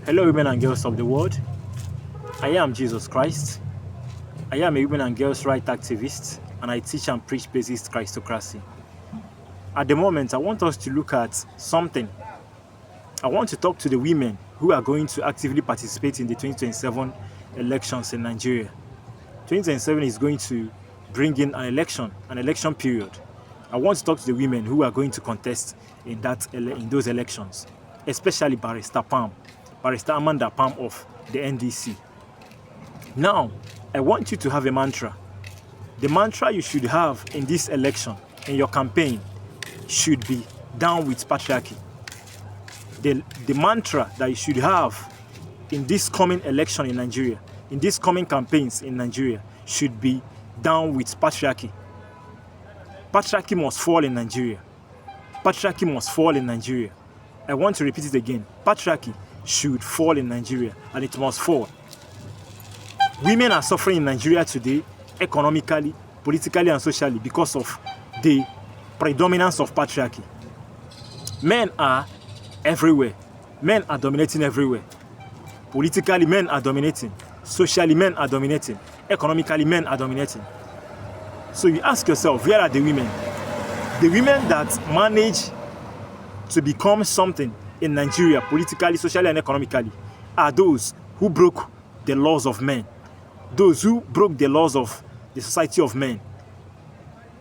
Hello, women and girls of the world. I am Jesus Christ. I am a women and girls' rights activist, and I teach and preach basic Christocracy. At the moment, I want us to look at something. I want to talk to the women who are going to actively participate in the 2027 elections in Nigeria. 2027 is going to bring in an election period. I want to talk to the women who are going to contest in those elections, especially Barrister Amanda Palm of the NDC. Now, I want you to have a mantra. The mantra you should have in this election, in your campaign, should be down with patriarchy. The mantra that you should have in this coming election in Nigeria, in these coming campaigns in Nigeria, should be down with patriarchy. Patriarchy must fall in Nigeria. Patriarchy must fall in Nigeria. I want to repeat it again. Patriarchy should fall in Nigeria, and it must fall. Women are suffering in Nigeria today, economically, politically, and socially, because of the predominance of patriarchy. Men are everywhere. Men are dominating everywhere. Politically, men are dominating. Socially, men are dominating. Economically, men are dominating. So you ask yourself, where are the women? The women that manage to become something in Nigeria, politically, socially, and economically, are those who broke the laws of men. Those who broke the laws of the society of men.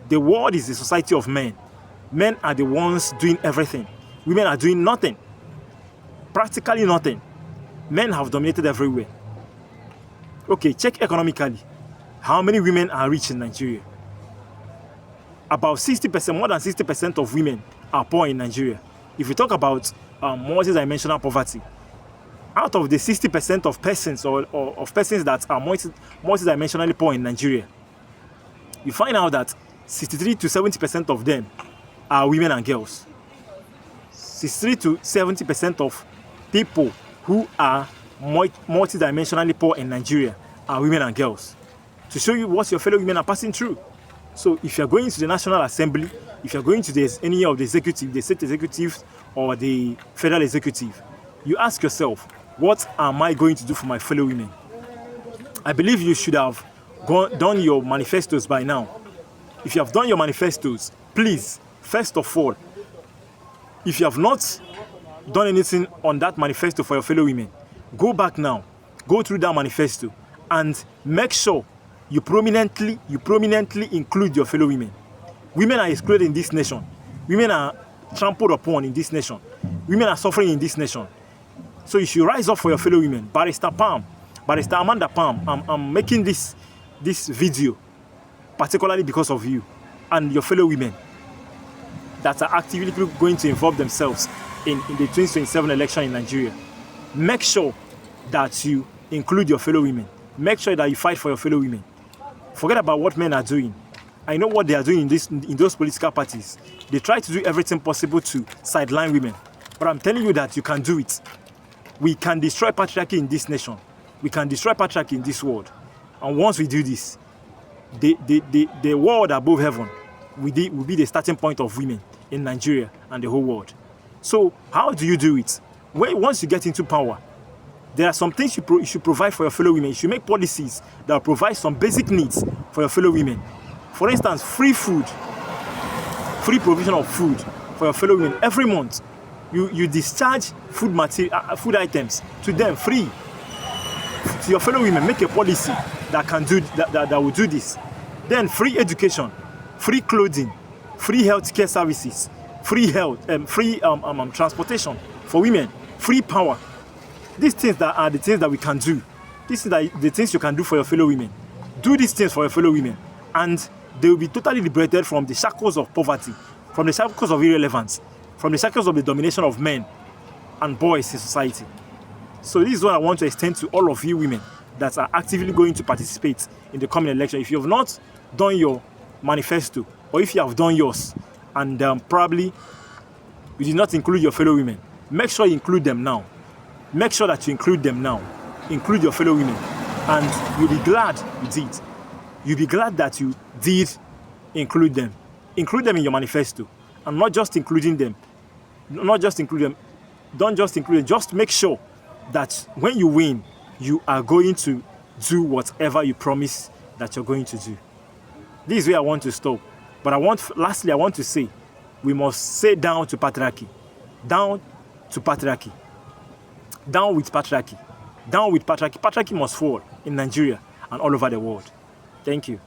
The world is the society of men. Men are the ones doing everything. Women are doing nothing. Practically nothing. Men have dominated everywhere. Okay, check economically. How many women are rich in Nigeria? About 60%, more than 60% of women are poor in Nigeria. If we talk about multidimensional poverty, out of the 60% of persons or of persons that are multidimensionally poor in Nigeria, you find out that 63 to 70% of them are women and girls. 63 to 70% of people who are multidimensionally poor in Nigeria are women and girls. To show you what your fellow women are passing through. So if you're going to the National Assembly, if you're going to any of the executive, the state executive or the federal executive, you ask yourself, what am I going to do for my fellow women? I believe you should have done your manifestos by now. If you have done your manifestos, please, first of all, if you have not done anything on that manifesto for your fellow women, go back now, go through that manifesto, and make sure you prominently include your fellow women. Women are excluded in this nation. Women are trampled upon in this nation. Women are suffering in this nation. So you should rise up for your fellow women. Barrister Amanda Palm, I'm making this video particularly because of you and your fellow women that are actively going to involve themselves in the 2027 election in Nigeria. Make sure that you include your fellow women. Make sure that you fight for your fellow women. Forget about what men are doing. I know what they are doing in those political parties. They try to do everything possible to sideline women. But I'm telling you that you can do it. We can destroy patriarchy in this nation. We can destroy patriarchy in this world. And once we do this, the world above heaven will be the starting point of women in Nigeria and the whole world. So how do you do it? Once you get into power, there are some things you should provide for your fellow women. You should make policies that will provide some basic needs for your fellow women. For instance, free food, free provision of food for your fellow women every month. You discharge food items to them free. To your fellow women, make a policy that can do that will do this. Then free education, free clothing, free healthcare services, free transportation for women, free power. These things are the things that we can do. These are the things you can do for your fellow women. Do these things for your fellow women, and they will be totally liberated from the shackles of poverty, from the shackles of irrelevance, from the shackles of the domination of men and boys in society. So this is what I want to extend to all of you women that are actively going to participate in the coming election. If you have not done your manifesto, or if you have done yours, and probably you did not include your fellow women, make sure you include them now. Make sure that you include them now. Include your fellow women. And you'll be glad you did. You'll be glad that you did include them. Include them in your manifesto. And not just including them. Don't just include them. Just make sure that when you win, you are going to do whatever you promise that you're going to do. This is where I want to stop. But lastly, I want to say, we must say down to patriarchy. Down to patriarchy. Down with patriarchy. Down with patriarchy. Patriarchy must fall in Nigeria and all over the world. Thank you.